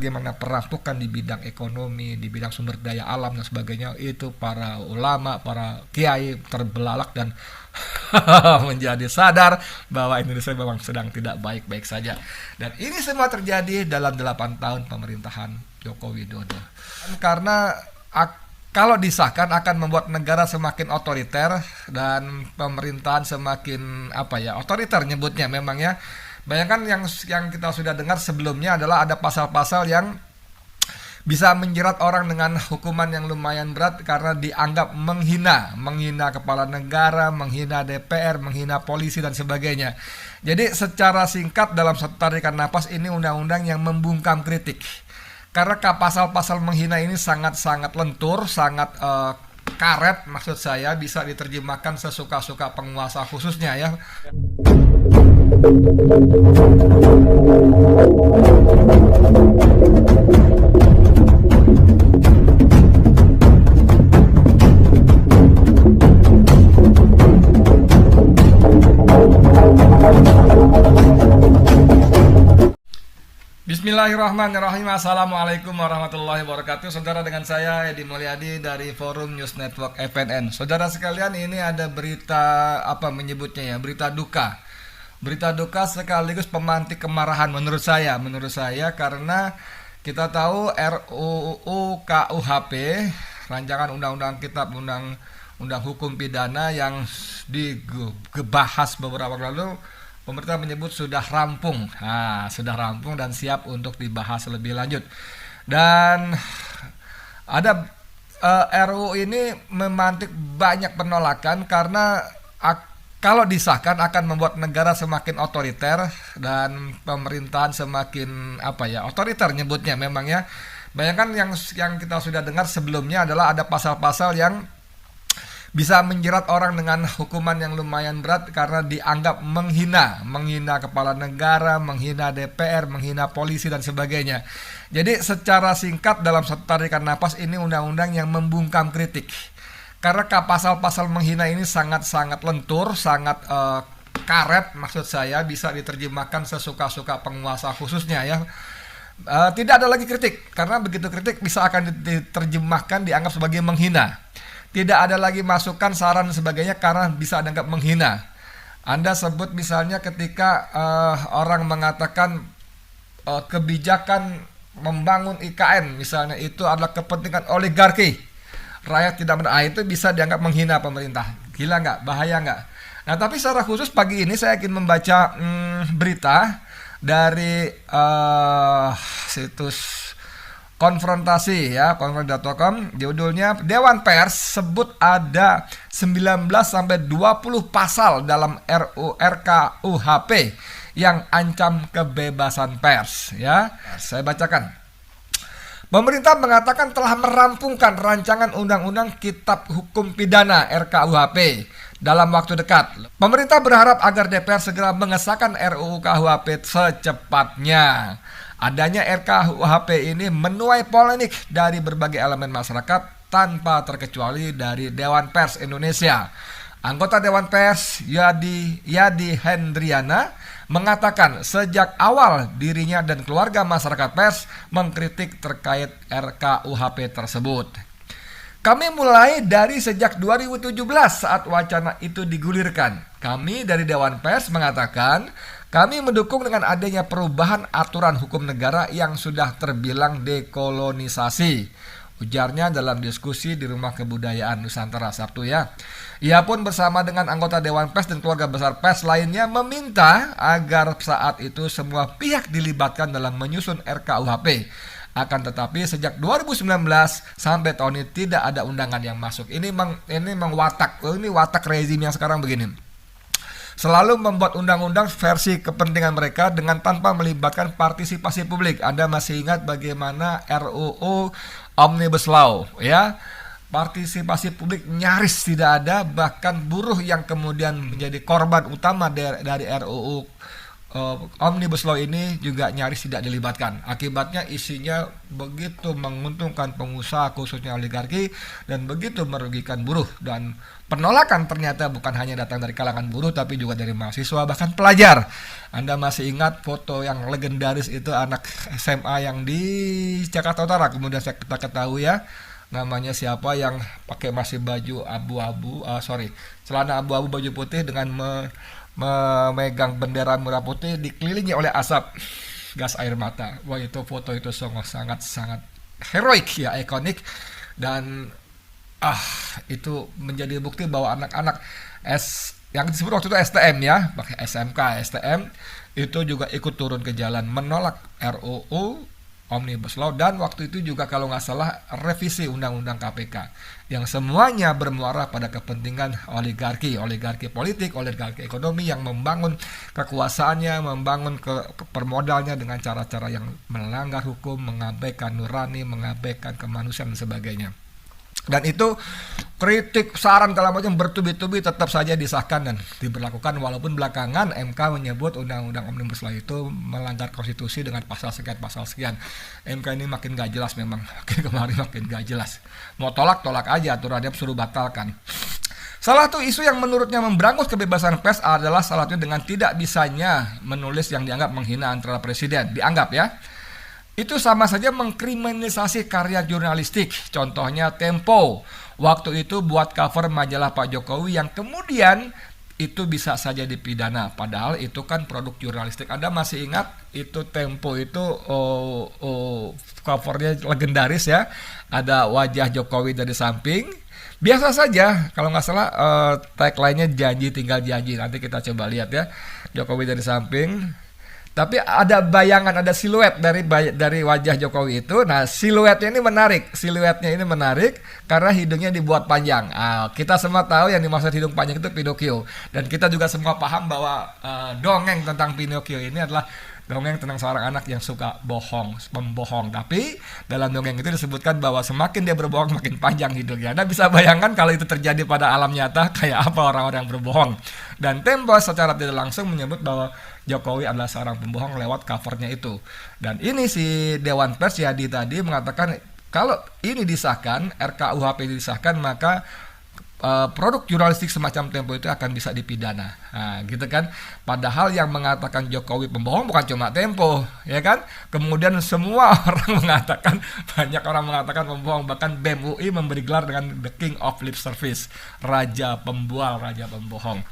bagaimana perampokan di bidang ekonomi, di bidang sumber daya alam dan sebagainya, itu para ulama, para kiai terbelalak dan menjadi sadar bahwa Indonesia memang sedang tidak baik-baik saja. Dan ini semua terjadi dalam 8 tahun pemerintahan Joko Widodo. Karena kalau disahkan akan membuat negara semakin otoriter dan pemerintahan semakin otoriter nyebutnya memang ya. Bayangkan yang kita sudah dengar sebelumnya adalah ada pasal-pasal yang bisa menjerat orang dengan hukuman yang lumayan berat karena dianggap menghina kepala negara, menghina DPR, menghina polisi dan sebagainya. Jadi secara singkat dalam satu tarikan napas, ini undang-undang yang membungkam kritik. Karena pasal-pasal menghina ini sangat-sangat lentur, sangat karet, maksud saya bisa diterjemahkan sesuka-suka penguasa khususnya ya. Bismillahirrahmanirrahim. Assalamualaikum warahmatullahi wabarakatuh. Saudara, dengan saya Edi Mulyadi dari Forum News Network FNN. Saudara sekalian, ini ada berita menyebutnya ya, berita duka. Berita duka sekaligus pemantik kemarahan menurut saya karena kita tahu RUU KUHP, rancangan undang-undang kitab undang hukum pidana yang dibahas beberapa waktu lalu, pemerintah menyebut sudah rampung. Sudah rampung dan siap untuk dibahas lebih lanjut. Dan ada RUU ini memantik banyak penolakan karena kalau disahkan akan membuat negara semakin otoriter dan pemerintahan semakin otoriter nyebutnya memang ya. Bayangkan yang kita sudah dengar sebelumnya adalah ada pasal-pasal yang bisa menjerat orang dengan hukuman yang lumayan berat karena dianggap menghina kepala negara, menghina DPR, menghina polisi dan sebagainya. Jadi secara singkat dalam satu tarikan napas, ini undang-undang yang membungkam kritik. Karena pasal-pasal menghina ini sangat-sangat lentur, sangat karet, maksud saya bisa diterjemahkan sesuka-suka penguasa khususnya ya. Tidak ada lagi kritik, karena begitu kritik bisa akan diterjemahkan dianggap sebagai menghina. Tidak ada lagi masukan, saran dan sebagainya karena bisa dianggap menghina. Anda sebut misalnya ketika orang mengatakan kebijakan membangun IKN misalnya itu adalah kepentingan oligarki, rakyat tidak itu bisa dianggap menghina pemerintah. Gila nggak? Bahaya nggak? Nah, tapi secara khusus pagi ini saya ingin membaca berita dari situs konfrontasi ya, konfrontasi.com. Judulnya, Dewan Pers sebut ada 19 sampai 20 pasal dalam RKUHP yang ancam kebebasan pers ya. Saya bacakan. Pemerintah mengatakan telah merampungkan rancangan undang-undang kitab hukum pidana RKUHP dalam waktu dekat. Pemerintah berharap agar DPR segera mengesahkan RUU KUHP secepatnya. Adanya RKUHP ini menuai polemik dari berbagai elemen masyarakat tanpa terkecuali dari Dewan Pers Indonesia. Anggota Dewan Pers Yadi Hendriana mengatakan sejak awal dirinya dan keluarga masyarakat pers mengkritik terkait RKUHP tersebut. Kami mulai dari sejak 2017 saat wacana itu digulirkan. Kami dari Dewan Pers mengatakan kami mendukung dengan adanya perubahan aturan hukum negara yang sudah terbilang dekolonisasi, ujarnya dalam diskusi di Rumah Kebudayaan Nusantara Sabtu ya. Ia pun bersama dengan anggota Dewan Pers dan keluarga besar pers lainnya meminta agar saat itu semua pihak dilibatkan dalam menyusun RKUHP. Akan tetapi sejak 2019 sampai tahun ini tidak ada undangan yang masuk. Ini memang watak rezim yang sekarang begini. Selalu membuat undang-undang versi kepentingan mereka dengan tanpa melibatkan partisipasi publik. Anda masih ingat bagaimana RUU Omnibus Law ya? Partisipasi publik nyaris tidak ada, bahkan buruh yang kemudian menjadi korban utama dari RUU Omnibus Law ini juga nyaris tidak dilibatkan. Akibatnya isinya begitu menguntungkan pengusaha khususnya oligarki dan begitu merugikan buruh, dan penolakan ternyata bukan hanya datang dari kalangan buruh tapi juga dari mahasiswa bahkan pelajar. Anda masih ingat foto yang legendaris itu anak SMA yang di Jakarta Utara, kemudian kita ketahui ya namanya siapa, yang pakai masih baju abu-abu, celana abu-abu baju putih dengan memegang bendera merah putih dikelilingi oleh asap gas air mata. Wah, itu foto itu sangat heroik ya, ikonik, dan itu menjadi bukti bahwa anak-anak yang disebut waktu itu STM ya, pakai SMK, STM itu juga ikut turun ke jalan menolak RUU Omnibus Law, dan waktu itu juga kalau nggak salah revisi Undang-Undang KPK, yang semuanya bermuara pada kepentingan oligarki politik, oligarki ekonomi yang membangun kekuasaannya, membangun permodalnya dengan cara-cara yang melanggar hukum, mengabaikan nurani, mengabaikan kemanusiaan dan sebagainya. Dan itu kritik, saran kalau macam bertubi-tubi tetap saja disahkan dan diberlakukan, walaupun belakangan MK menyebut Undang-Undang Omnibus Law itu melanggar konstitusi dengan pasal sekian. MK ini makin gak jelas memang, makin gak jelas. Mau tolak aja, aturannya suruh batalkan. Salah satu isu yang menurutnya memberangus kebebasan pers adalah salah satunya dengan tidak bisanya menulis yang dianggap menghina antara presiden. Dianggap ya, itu sama saja mengkriminalisasi karya jurnalistik. Contohnya Tempo waktu itu buat cover majalah Pak Jokowi yang kemudian itu bisa saja dipidana, padahal itu kan produk jurnalistik. Anda masih ingat itu Tempo itu covernya legendaris ya, ada wajah Jokowi dari samping. Biasa saja, kalau nggak salah tagline-nya janji tinggal janji. Nanti kita coba lihat ya, Jokowi dari samping. Tapi ada bayangan, ada siluet dari wajah Jokowi itu. Nah, siluetnya ini menarik karena hidungnya dibuat panjang. Kita semua tahu yang dimaksud hidung panjang itu Pinocchio. Dan kita juga semua paham bahwa dongeng tentang Pinocchio ini adalah dongeng tentang seorang anak yang suka membohong. Tapi dalam dongeng itu disebutkan bahwa semakin dia berbohong makin panjang hidungnya. Anda bisa bayangkan kalau itu terjadi pada alam nyata kayak apa orang-orang yang berbohong. Dan Tempo secara tidak langsung menyebut bahwa Jokowi adalah seorang pembohong lewat covernya itu. Dan ini si Dewan Pers Yadi tadi mengatakan kalau ini disahkan, RKUHP disahkan, maka produk jurnalistik semacam Tempo itu akan bisa dipidana. Nah, gitu kan. Padahal yang mengatakan Jokowi pembohong bukan cuma Tempo, ya kan? Kemudian semua banyak orang mengatakan pembohong, bahkan BEM UI memberi gelar dengan The King of Lip Service, raja pembual, raja pembohong.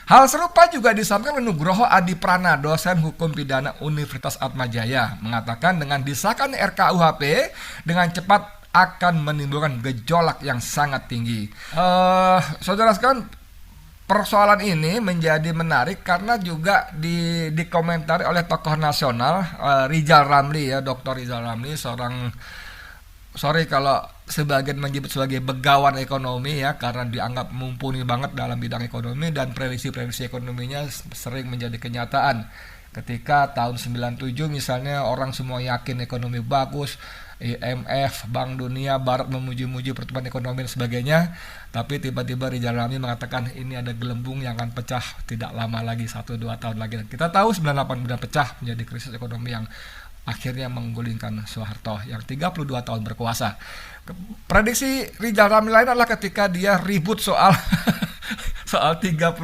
Hal serupa juga disampaikan Nugroho Adi Prana, dosen hukum pidana Universitas Atmajaya, mengatakan dengan disahkan RKUHP dengan cepat akan menimbulkan gejolak yang sangat tinggi. Saudara sekalian, persoalan ini menjadi menarik karena juga dikomentari oleh tokoh nasional Rizal Ramli ya, Dr. Rizal Ramli, sorry kalau sebagian menyebut sebagai begawan ekonomi ya, karena dianggap mumpuni banget dalam bidang ekonomi dan prediksi ekonominya sering menjadi kenyataan. Ketika tahun 97 misalnya orang semua yakin ekonomi bagus, IMF, Bank Dunia, Barat memuji-muji pertumbuhan ekonomi dan sebagainya, tapi tiba-tiba Rizal Ramli mengatakan ini ada gelembung yang akan pecah tidak lama lagi, 1-2 tahun lagi. Dan kita tahu 98 kemudian pecah menjadi krisis ekonomi yang akhirnya menggulingkan Soeharto yang 32 tahun berkuasa. Prediksi Rizal Ramli lain adalah ketika dia ribut soal 35.000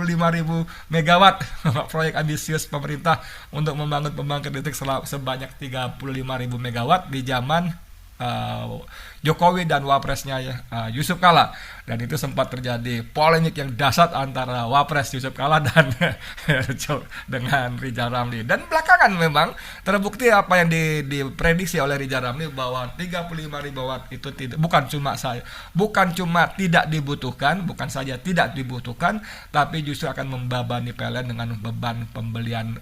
megawatt proyek ambisius pemerintah untuk membangun pembangkit listrik sebanyak 35.000 megawatt di zaman Jokowi dan wapresnya Yusuf Kala, dan itu sempat terjadi polemik yang dahsyat antara wapres Yusuf Kala dan dengan Rizal Ramli. Dan belakangan memang terbukti apa yang diprediksi oleh Rizal Ramli bahwa 35.000 watt itu bukan cuma tidak dibutuhkan, bukan saja tidak dibutuhkan, tapi justru akan membebani PLN dengan beban pembelian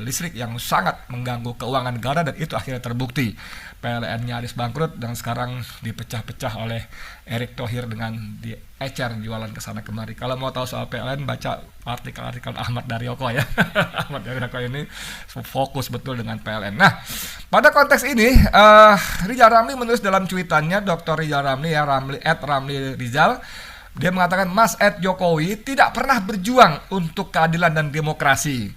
listrik yang sangat mengganggu keuangan negara, dan itu akhirnya terbukti. PLN nyaris bangkrut dan sekarang dipecah-pecah oleh Erick Thohir dengan diecer jualan ke sana kemari. Kalau mau tahu soal PLN, baca artikel-artikel Ahmad Daryoko ya. Ahmad Daryoko ini fokus betul dengan PLN. Nah, pada konteks ini Rizal Ramli menulis dalam cuitannya, Dr. Rizal Ramli ya, Ramli Rizal Dia mengatakan Mas Ed Jokowi tidak pernah berjuang untuk keadilan dan demokrasi.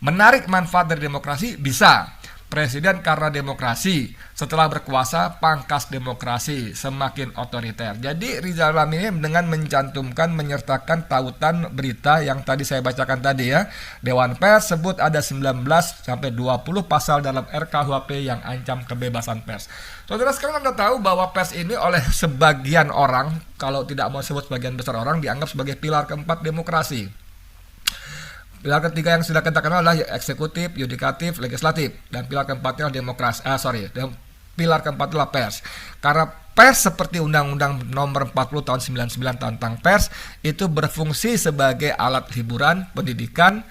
Menarik manfaat dari demokrasi bisa. Presiden karena demokrasi, setelah berkuasa pangkas demokrasi, semakin otoriter. Jadi Rizal Ramli ini dengan mencantumkan, menyertakan tautan berita yang tadi saya bacakan tadi ya. Dewan Pers sebut ada 19 sampai 20 pasal dalam RKUHP yang ancam kebebasan pers. Saudara sekalian, Anda tahu bahwa pers ini oleh sebagian orang, kalau tidak mau sebut sebagian besar orang, dianggap sebagai pilar keempat demokrasi. Pilar ketiga yang sudah kita kenal adalah eksekutif, yudikatif, legislatif, dan pilar keempatnya demokrasi. Pilar keempat adalah pers. Karena pers seperti Undang-Undang Nomor 40 tahun 99 tentang pers itu berfungsi sebagai alat hiburan, pendidikan,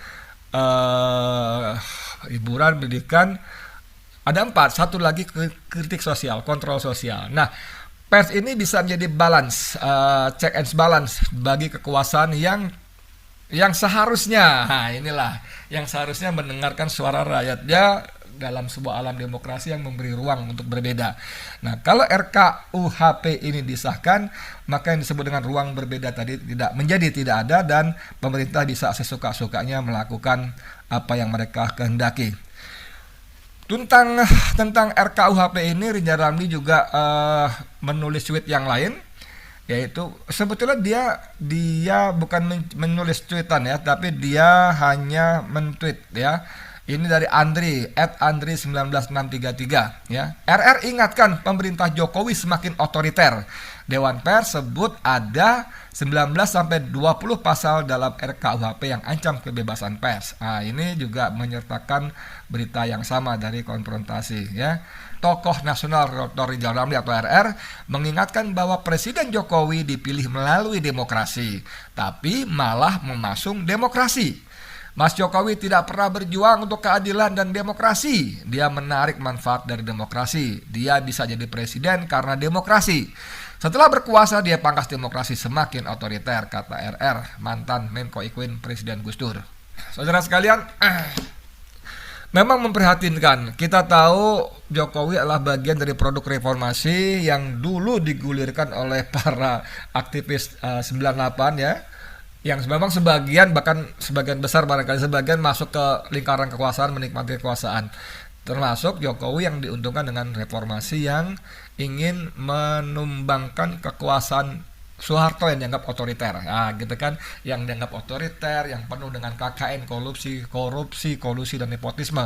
Ada 4. Satu lagi kritik sosial, kontrol sosial. Nah, pers ini bisa menjadi balance, check and balance bagi kekuasaan yang seharusnya, yang seharusnya mendengarkan suara rakyatnya dalam sebuah alam demokrasi yang memberi ruang untuk berbeda. Nah, kalau RKUHP ini disahkan, maka yang disebut dengan ruang berbeda tadi tidak ada, dan pemerintah bisa sesuka-sukanya melakukan apa yang mereka kehendaki. Tentang RKUHP ini, Rizal Ramli juga menulis tweet yang lain, yaitu sebetulnya dia bukan menulis tweetan ya, tapi dia hanya men-tweet ya. Ini dari Andri @andri19633 ya. RR ingatkan pemerintah Jokowi semakin otoriter. Dewan Pers sebut ada 19 sampai 20 pasal dalam RKUHP yang ancam kebebasan pers. Nah, ini juga menyertakan berita yang sama dari konfrontasi ya. Tokoh nasional Dr. Rizal Ramli atau RR mengingatkan bahwa Presiden Jokowi dipilih melalui demokrasi, tapi malah memasung demokrasi. Mas Jokowi tidak pernah berjuang untuk keadilan dan demokrasi. Dia menarik manfaat dari demokrasi. Dia bisa jadi presiden karena demokrasi. Setelah berkuasa, dia pangkas demokrasi, semakin otoriter, kata RR, mantan Menko Ikuin Presiden Gus Dur. Saudara sekalian, memang memprihatinkan. Kita tahu Jokowi adalah bagian dari produk reformasi yang dulu digulirkan oleh para aktivis 98 ya. Yang memang sebagian besar barangkali sebagian masuk ke lingkaran kekuasaan, menikmati kekuasaan. Termasuk Jokowi yang diuntungkan dengan reformasi yang ingin menumbangkan kekuasaan Soeharto yang dianggap otoriter. Nah, gitu kan, yang dianggap otoriter, yang penuh dengan KKN, korupsi, kolusi dan nepotisme.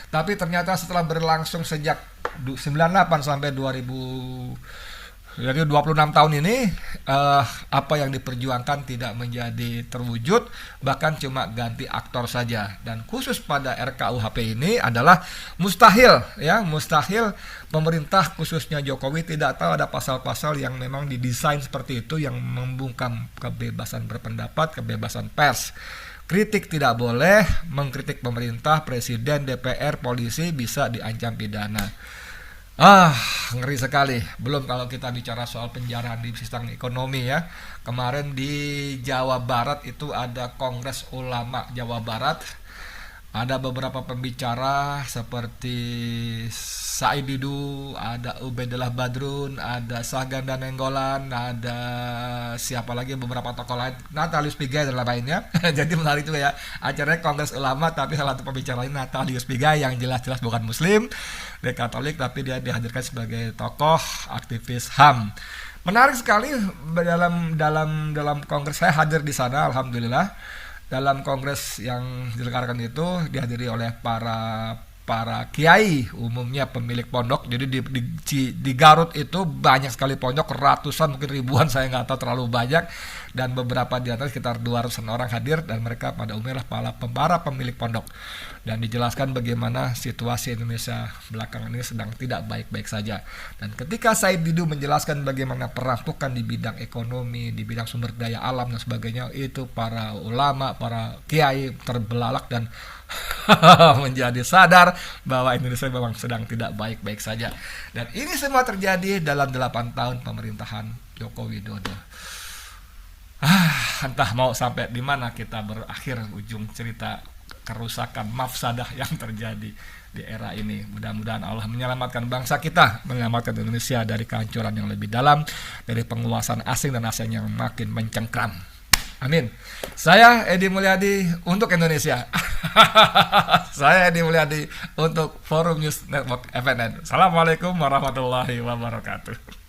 Tapi ternyata setelah berlangsung sejak 98 sampai 2000, jadi 26 tahun ini, apa yang diperjuangkan tidak menjadi terwujud, bahkan cuma ganti aktor saja. Dan khusus pada RKUHP ini adalah mustahil pemerintah khususnya Jokowi tidak tahu ada pasal-pasal yang memang didesain seperti itu yang membungkam kebebasan berpendapat, kebebasan pers. Kritik tidak boleh, mengkritik pemerintah, presiden, DPR, polisi bisa diancam pidana. Ngeri sekali. Belum kalau kita bicara soal penjaraan di sistem ekonomi ya. Kemarin di Jawa Barat itu ada Kongres Ulama Jawa Barat. Ada beberapa pembicara seperti Said Didu, ada Ubaidillah Badrun, ada Sahganda Nenggolan, ada siapa lagi, beberapa tokoh lain, Natalius Pigai dan lainnya. Jadi menarik juga ya, acaranya Kongres Ulama tapi salah satu pembicara lain Natalius Pigai yang jelas-jelas bukan Muslim, dia Katolik, tapi dia dihadirkan sebagai tokoh aktivis HAM. Menarik sekali dalam kongres. Saya hadir di sana, alhamdulillah. Dalam kongres yang diselenggarakan itu dihadiri oleh para kiai, umumnya pemilik pondok. Jadi di Garut itu banyak sekali pondok, ratusan mungkin ribuan, saya nggak tahu, terlalu banyak, dan beberapa di antara sekitar 200 orang hadir, dan mereka pada umumnya para pemilik pondok, dan dijelaskan bagaimana situasi Indonesia belakangan ini sedang tidak baik-baik saja. Dan ketika Said Didu menjelaskan bagaimana perampokan di bidang ekonomi, di bidang sumber daya alam dan sebagainya, itu para ulama, para kiai terbelalak dan menjadi sadar bahwa Indonesia memang sedang tidak baik-baik saja. Dan ini semua terjadi dalam 8 tahun pemerintahan Joko Widodo. Entah mau sampai di mana kita berakhir ujung cerita kerusakan mafsadah yang terjadi di era ini. Mudah-mudahan Allah menyelamatkan bangsa kita, menyelamatkan Indonesia dari kehancuran yang lebih dalam, dari penguasaan asing dan asing yang makin mencengkram. Amin. Saya Edi Mulyadi untuk Indonesia. Saya Edi Mulyadi untuk Forum News Network FNN. Assalamualaikum warahmatullahi wabarakatuh.